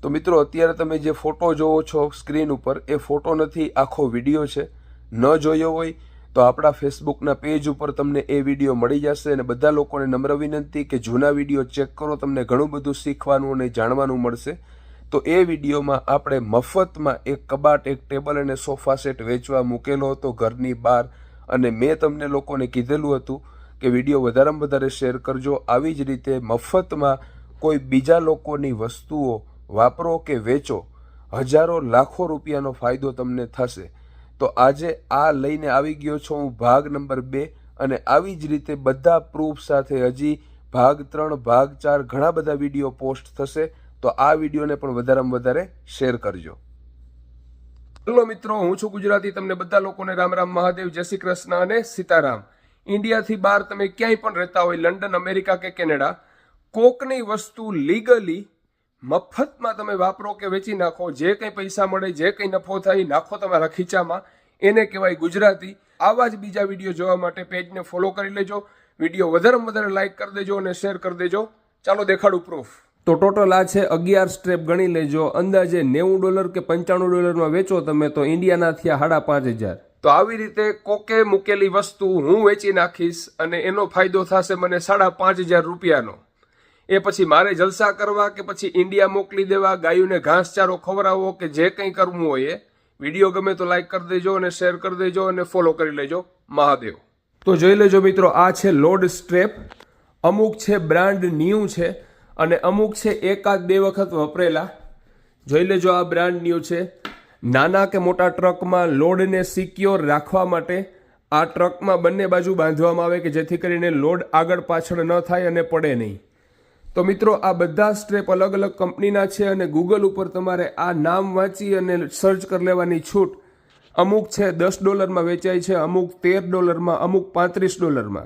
તો મિત્રો અત્યારે તમે જે ફોટો જોવો છો સ્ક્રીન ઉપર એ ફોટો નથી, આખો વિડીયો છે. ન જોયો હોય તો આપણા ફેસબુકના પેજ ઉપર તમને એ વિડીયો મળી જશે. અને બધા લોકોને નમ્ર વિનંતી કે જૂના વિડીયો ચેક કરો, તમને ઘણું બધું શીખવાનું અને જાણવાનું મળશે. તો એ વિડીયોમાં આપણે મફતમાં એક કબાટ, એક ટેબલ અને સોફા સેટ વેચવા મૂકેલો હતો ઘરની બહાર. અને મેં તમને લોકોને કીધેલું હતું કે વિડીયો વધારેમાં વધારે શેર કરજો. આવી જ રીતે મફતમાં કોઈ બીજા લોકોની વસ્તુઓ વાપરો કે વેચો, હજારો લાખો રૂપિયાનો ફાયદો તમને થશે. તો આજે આ લઈને આવી ગયો છું હું ભાગ નંબર 2. અને આવી જ રીતે બધા પ્રૂફ સાથે હજી ભાગ 3, ભાગ 4 ઘણા બધા વિડીયો પોસ્ટ થશે. તો આ વિડીયોને પણ વધારેમાં વધારે શેર કરજો. હેલો મિત્રો, હું છું ગુજરાતી. તમને બધા લોકોને રામ રામ, મહાદેવ, જય શ્રી કૃષ્ણ અને સીતારામ. ઇન્ડિયાથી બહાર તમે ક્યાંય પણ રહેતા હોય, લંડન, અમેરિકા કે કેનેડા, કોકની વસ્તુ લીગલી મફતમાં તમે વાપરો કે વેચી નાખો, જે કંઈ પૈસા મળે, જે કંઈ નફો થાય નાખો તમારા ખીચામાં, એને કહેવાય ગુજરાતી. આવા જ બીજા વિડીયો જોવા માટે પેજને ફોલો કરી લેજો. વિડીયો વધારેમાં વધારે લાઇક કરી દેજો અને શેર કરી દેજો. ચાલો દેખાડું પ્રૂફ. તો ટોટલ આ છે 11 સ્ટ્રેપ. ગણી લેજો. અંદાજે $90 કે $95 વેચો તમે તો ઇન્ડિયાના થયા 5,500. તો આવી રીતે કોકે મૂકેલી વસ્તુ હું વેચી નાખીશ અને એનો ફાયદો થશે મને 5,500 રૂપિયાનો. એ પછી મારે જલસા કરવા કે પછી ઇન્ડિયા મોકલી દેવા, ગાયોને ઘાસચારો ખવડાવવો કે જે કંઈ કરવું હોય એ. વિડીયો ગમે તો લાઈક કરી દેજો અને શેર કરી દેજો અને ફોલો કરી લેજો. મહાદેવ. તો જોઈ લેજો મિત્રો, આ છે લોડ સ્ટ્રેપ. અમુક છે બ્રાન્ડ ન્યૂ છે અને અમુક છે 1-2 વખત વપરેલા. જોઈ લેજો, આ બ્રાન્ડ ન્યૂ છે. નાના કે મોટા ટ્રકમાં લોડને સિક્યોર રાખવા માટે આ ટ્રકમાં બંને બાજુ બાંધવામાં આવે કે જેથી કરીને લોડ આગળ પાછળ ન થાય અને પડે નહીં. તો મિત્રો આ બધા સ્ટ્રેપ અલગ અલગ કંપનીના છે અને ગૂગલ ઉપર તમારે આ નામ વાંચી અને સર્ચ કરી લેવાની છૂટ. અમુક છે $10 વેચાય છે, અમુક $13, અમુક $35.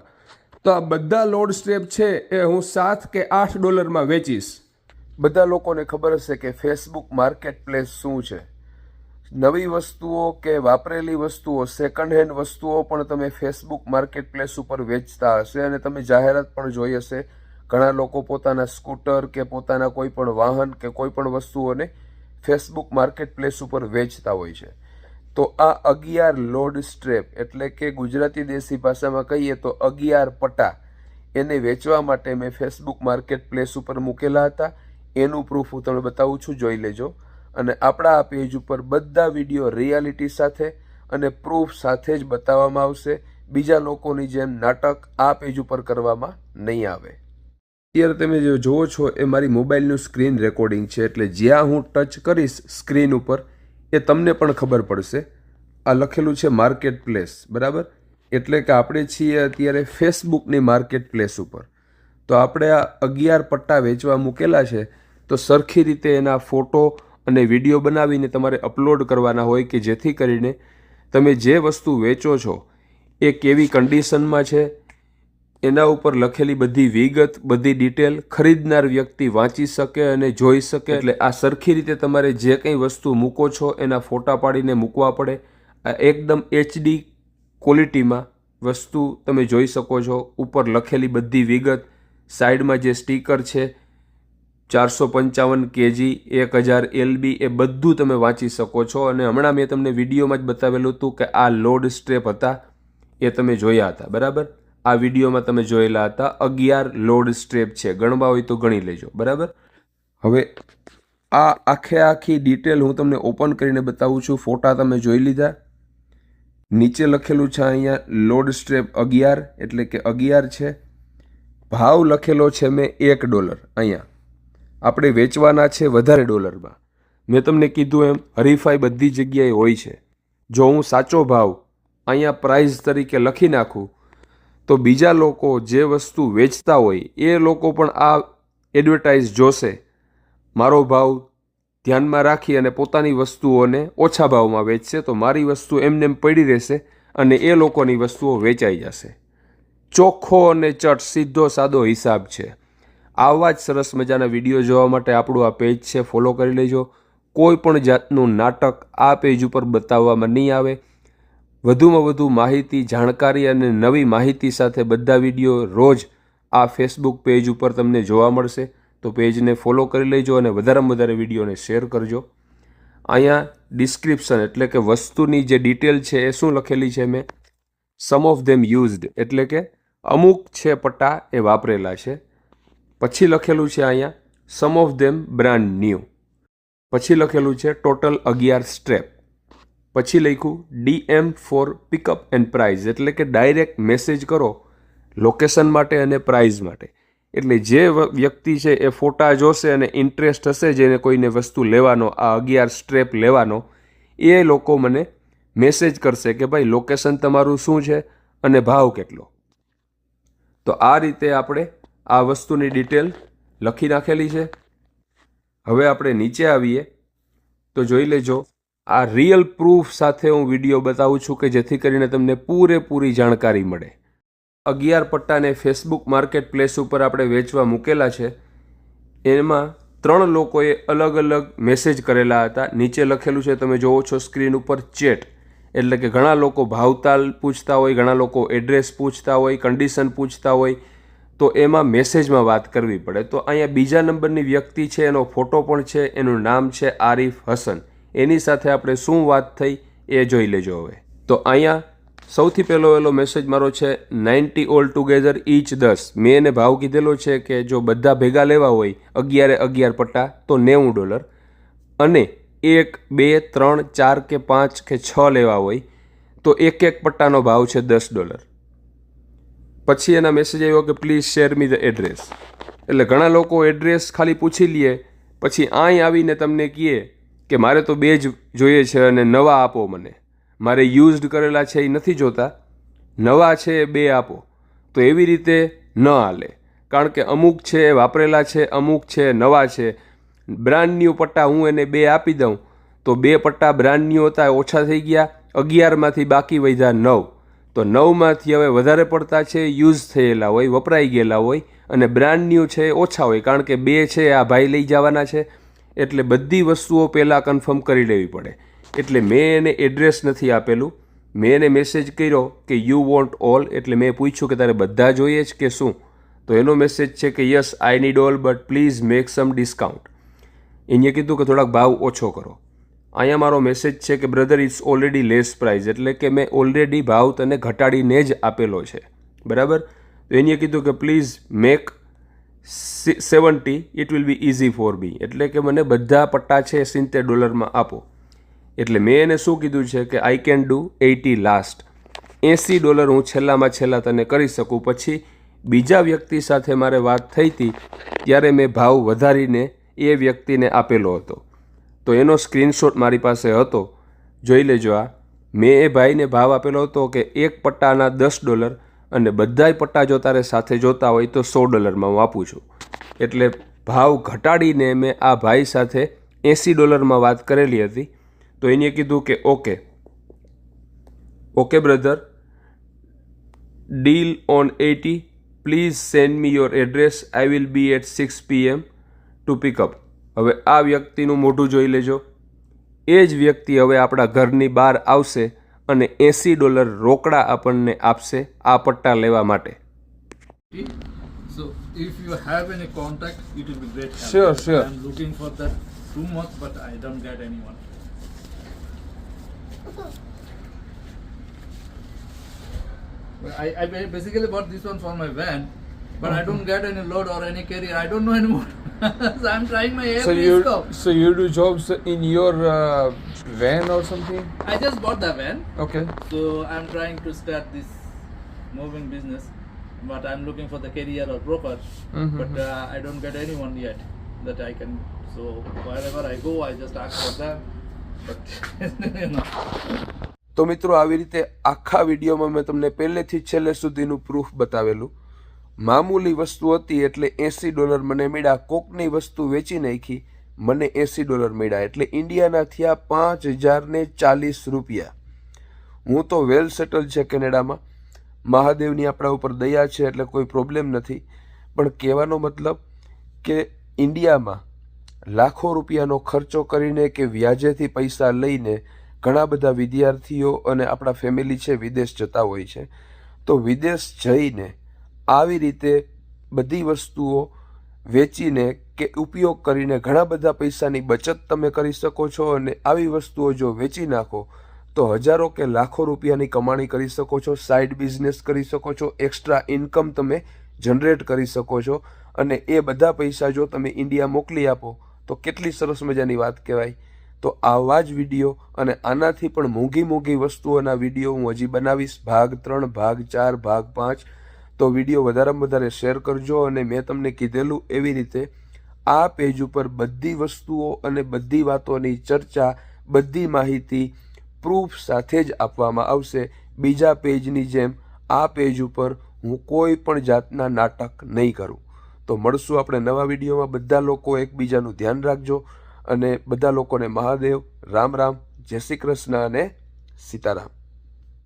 તો આ બધા લોડ સ્ટ્રેપ છે એ હું $7 કે $8 વેચીશ. બધા લોકોને ખબર હશે કે ફેસબુક માર્કેટ પ્લેસ શું છે. નવી વસ્તુઓ કે વાપરેલી વસ્તુઓ, સેકન્ડ હેન્ડ વસ્તુઓ પણ તમે ફેસબુક માર્કેટ પ્લેસ ઉપર વેચતા હશે અને તમે જાહેરાત પણ જોઈ હશે. ઘણા લોકો પોતાના સ્કૂટર કે પોતાના કોઈ પણ વાહન કે કોઈ પણ વસ્તુઓને ફેસબુક માર્કેટ પ્લેસ ઉપર વેચતા હોય છે. તો આ 11 લોડ સ્ટ્રેપ એટલે કે ગુજરાતી દેશી ભાષામાં કહીએ તો 11 પટા, એને વેચવા માટે મેં ફેસબુક માર્કેટ પ્લેસ ઉપર મૂકેલા હતા. એનું પ્રૂફ હું તમને બતાવું છું, જોઈ લેજો. અને આપણા આ પેજ ઉપર બધા વિડીયો રિયાલિટી સાથે અને પ્રૂફ સાથે જ બતાવવામાં આવશે. બીજા લોકોની જેમ નાટક આ પેજ ઉપર કરવામાં નહીં આવે. અત્યારે તમે જે જુઓ છો એ મારી મોબાઈલનું સ્ક્રીન રેકોર્ડિંગ છે, એટલે જ્યાં હું ટચ કરીશ સ્ક્રીન ઉપર એ તમને પણ ખબર પડશે. આ લખેલું છે માર્કેટ પ્લેસ, બરાબર? એટલે કે આપણે છીએ અત્યારે ફેસબુકની માર્કેટ પ્લેસ ઉપર. તો આપણે આ 11 પટ્ટા વેચવા મૂકેલા છે. તો સરખી રીતે એના ફોટો અને વિડીયો બનાવીને તમારે અપલોડ કરવાના હોય કે જેથી કરીને તમે જે વસ્તુ વેચો છો એ કેવી કન્ડિશનમાં છે, એના ઉપર લખેલી બધી વિગત, બધી ડિટેલ ખરીદનાર વ્યક્તિ વાંચી શકે અને જોઈ શકે. એટલે આ સરખી રીતે તમારે જે કંઈ વસ્તુ મૂકો છો એના ફોટા પાડીને મૂકવા પડે. આ એકદમ HD ક્વોલિટીમાં વસ્તુ તમે જોઈ શકો છો. ઉપર લખેલી બધી વિગત, સાઈડમાં જે સ્ટીકર છે 455 kg, 1000 LB, એ બધું તમે વાંચી શકો છો. અને હમણાં મેં તમને વિડીયોમાં જ બતાવેલું હતું કે આ લોડ સ્ટ્રેપ હતા, એ તમે જોયા હતા, બરાબર? આ વિડીયોમાં તમે જોયેલા હતા. 11 લોડ સ્ટ્રેપ છે. ગણવા હોય તો ગણી લેજો, બરાબર? હવે આ આખી ડિટેલ હું તમને ઓપન કરીને બતાવું છું. ફોટા તમે જોઈ લીધા. નીચે લખેલું છે અહીંયા લોડ સ્ટ્રેપ 11 એટલે કે 11 છે. ભાવ લખેલો છે મેં $1. અહીંયા આપણે વેચવાના છે વધારે ડોલરમાં. મેં તમને કીધું એમ હરીફાઈ બધી જગ્યાએ હોય છે. જો હું સાચો ભાવ અહીંયા પ્રાઇસ તરીકે લખી નાખું તો બીજા લોકો જે વસ્તુ વેચતા હોય એ લોકો પણ આ એડવર્ટાઇઝ જોશે, મારો ભાવ ધ્યાનમાં રાખી અને પોતાની વસ્તુઓને ઓછા ભાવમાં વેચશે. તો મારી વસ્તુ એમને પડી રહેશે અને એ લોકોની વસ્તુઓ વેચાઈ જશે. ચોખ્ખો અને ચટ સીધો સાદો હિસાબ છે. આવા જ સરસ મજાના વિડીયો જોવા માટે આપણું આ પેજ છે, ફોલો કરી લેજો. કોઈ પણ જાતનું નાટક આ પેજ ઉપર બતાવવામાં નહીં આવે. વધુમાં વધુ માહિતી, જાણકારી અને નવી માહિતી સાથે બધા વિડીયો રોજ આ ફેસબુક પેજ ઉપર તમને જોવા મળશે. તો પેજને ફોલો કરી લેજો અને વધારેમાં વધારે વિડીયોને શેર કરજો. અહીંયા ડિસ્ક્રિપ્શન એટલે કે વસ્તુની જે ડિટેલ છે એ શું લખેલી છે મેં, સમ ઓફ ધેમ યુઝડ એટલે કે અમુક છે પટ્ટા એ વાપરેલા છે. પછી લખેલું છે અહીંયા some of them brand new. પછી લખેલું છે ટોટલ 11 સ્ટ્રેપ. પછી લખ્યું DM for pickup and price એટલે કે ડાયરેક્ટ મેસેજ કરો લોકેશન માટે અને પ્રાઇઝ માટે. એટલે જે વ્યક્તિ છે એ ફોટા જોશે અને ઇન્ટરેસ્ટ હશે જેને કોઈને વસ્તુ લેવાનો, આ 11 સ્ટ્રેપ લેવાનો, એ લોકો મને મેસેજ કરશે કે ભાઈ લોકેશન તમારું શું છે અને ભાવ કેટલો. તો આ રીતે આપણે આ વસ્તુની ડિટેલ લખી નાખેલી છે. હવે આપણે નીચે આવીએ તો જોઈ લેજો, આ રિયલ પ્રૂફ સાથે હું વિડીયો બતાવું છું કે જેથી કરીને તમને પૂરેપૂરી જાણકારી મળે. 11 પટ્ટાને ફેસબુક માર્કેટ પ્લેસ ઉપર આપણે વેચવા મૂકેલા છે. એમાં 3 લોકોએ અલગ અલગ મેસેજ કરેલા હતા. નીચે લખેલું છે તમે જોવો છો સ્ક્રીન ઉપર ચેટ, એટલે કે ઘણા લોકો ભાવતાલ પૂછતા હોય, ઘણા લોકો એડ્રેસ પૂછતા હોય, કન્ડિશન પૂછતા હોય, તો એમાં મેસેજમાં વાત કરવી પડે. તો અહીંયા બીજા નંબરની વ્યક્તિ છે, એનો ફોટો પણ છે, એનું નામ છે આરિફ હસન. એની સાથે આપણે શું વાત થઈ એ જોઈ લેજો. હવે તો અહીંયા સૌથી પહેલો મેસેજ મારો છે 90 ઓલ ટુગેધર ઈચ 10. મેં એને ભાવ કીધેલો છે કે જો બધા ભેગા લેવા હોય 11 પટ્ટા તો $90 અને 1, 2, 3, 4 કે 5 કે 6 લેવા હોય તો એક પટ્ટાનો ભાવ છે $10. પછી એના મેસેજ આવ્યો કે please share me the address. એટલે ઘણા લોકો એડ્રેસ ખાલી પૂછી લે, પછી અહીં આવીને તમને કહે કે મારે તો 2 જ જોઈએ છે અને નવા આપો મને, મારે યુઝડ કરેલા છે એ નથી જોતા, નવા છે એ 2 આપો. તો એવી રીતે ન હાલે, કારણ કે અમુક છે એ વાપરેલા છે, અમુક છે નવા છે. બ્રાન્ડ ન્યૂ પટ્ટા હું એને 2 આપી દઉં તો 2 પટ્ટા બ્રાન્ડ ન્યૂ હતા ઓછા થઈ ગયા, 11માંથી બાકી વધ્યા 9. તો 9માંથી હવે વધારે પડતા છે યુઝ થયેલા હોય, વપરાઈ ગયેલા હોય, અને બ્રાન્ડ ન્યૂ છે એ ઓછા હોય, કારણ કે 2 છે આ ભાઈ લઈ જવાના છે. એટલે બધી વસ્તુઓ પહેલાં કન્ફર્મ કરી લેવી પડે. એટલે મેં એને એડ્રેસ નથી આપેલું, મેં એને મેસેજ કર્યો કે યુ વોન્ટ ઓલ. એટલે મેં પૂછ્યું કે તારે બધા જોઈએ જ કે શું? તો એનો મેસેજ છે કે yes I need all but please make sum discount. એને કીધું કે થોડાક ભાવ ઓછો કરો. અહીંયા મારો મેસેજ છે કે brother it's already less price, એટલે કે મેં ઓલરેડી ભાવ તને ઘટાડીને જ આપેલો છે, બરાબર. તો એને કીધું કે please make 70, it will be easy for me. એટલે કે મને બધા પટ્ટા છે $70 આપો. એટલે મેં એને શું કીધું છે કે આઈ કેન ડુ 80 લાસ્ટ, $80 હું છેલ્લામાં છેલ્લા તને કરી શકું. પછી બીજા વ્યક્તિ સાથે મારે વાત થઈ હતી ત્યારે મેં ભાવ વધારીને એ વ્યક્તિને આપેલો હતો. તો એનો સ્ક્રીનશોટ મારી પાસે હતો, જોઈ લેજો. આ મેં એ ભાઈને ભાવ આપેલો હતો કે એક પટ્ટાના $10 અને બધાય પટ્ટા જો તારે સાથે જોતા હોય તો $100 હું આપું છું. એટલે ભાવ ઘટાડીને મેં આ ભાઈ સાથે $80 વાત કરેલી હતી. તો એને કીધું કે okay brother, deal on 80, please send me your address, I will be at 6 PM to pickup. હવે આ વ્યક્તિનું મોઢું જોઈ લેજો. એ જ વ્યક્તિ હવે આપણા ઘરની બહાર આવશે અને $80 રોકડા આપણને આપશે આ પટ્ટા લેવા માટે. So if you have any contact, it will be great. Sure. I'm looking for that too much, but I don't get anyone. I basically bought this one for my van, but I don't get any load or any carrier. I don't know anymore. So I'm trying my air scope. So you do jobs in your van or something? I just bought the van. Okay. So I'm trying to start this moving business, but I'm looking for the carrier or broker. But I don't get anyone yet that I can. So wherever I go, I just ask for them. But you know. તો મિત્રો આવી રીતે આખા વિડીયોમાં મેં તમને પહેલેથી છેલ્લે સુધીનું પ્રૂફ બતાવેલું. મામૂલી વસ્તુ હતી એટલે $80 મને મળ્યા. કોકની વસ્તુ વેચી નાખી, મને $80 મળ્યા, એટલે ઇન્ડિયાના થયા $5040. હું તો વેલ સેટલ છે કેનેડામાં. મહાદેવની આપણા ઉપર દયા છે એટલે કોઈ પ્રોબ્લેમ નથી. પણ કહેવાનો મતલબ કે ઇન્ડિયામાં લાખો રૂપિયાનો ખર્ચો કરીને કે વ્યાજેથી પૈસા લઈને ઘણા બધા વિદ્યાર્થીઓ અને આપણા ફેમિલી છે વિદેશ જતા હોય છે. તો વિદેશ જઈને આવી રીતે બધી વસ્તુઓ વેચીને કે ઉપયોગ કરીને ઘણા બધા પૈસાની બચત તમે કરી શકો છો અને આવી વસ્તુઓ જો વેચી નાખો તો હજારો કે લાખો રૂપિયાની કમાણી કરી શકો છો, સાઇડ બિઝનેસ કરી શકો છો, એક્સ્ટ્રા ઇન્કમ તમે જનરેટ કરી શકો છો અને એ બધા પૈસા જો તમે ઇન્ડિયા મોકલી આપો તો કેટલી સરસ મજાની વાત કહેવાય. તો આવા જ વિડીયો અને આનાથી પણ મોંઘી વસ્તુઓના વિડીયો હું હજી બનાવીશ, ભાગ 3, ભાગ 4, ભાગ 5. તો વિડીયો વધારેમાં વધારે શેર કરજો અને મેં તમને કીધેલું એવી રીતે આ પેજ ઉપર બધી વસ્તુઓ અને બધી વાતોની ચર્ચા, બધી માહિતી પ્રૂફ સાથે જ આપવામાં આવશે. બીજા પેજની જેમ આ પેજ ઉપર હું કોઈ પણ જાતના નાટક નહીં કરું. તો મળશું આપણે નવા વિડીયોમાં. બધા લોકો એકબીજાનું ધ્યાન રાખજો અને બધા લોકોને મહાદેવ, રામ રામ, જય શ્રી કૃષ્ણ અને સીતારામ.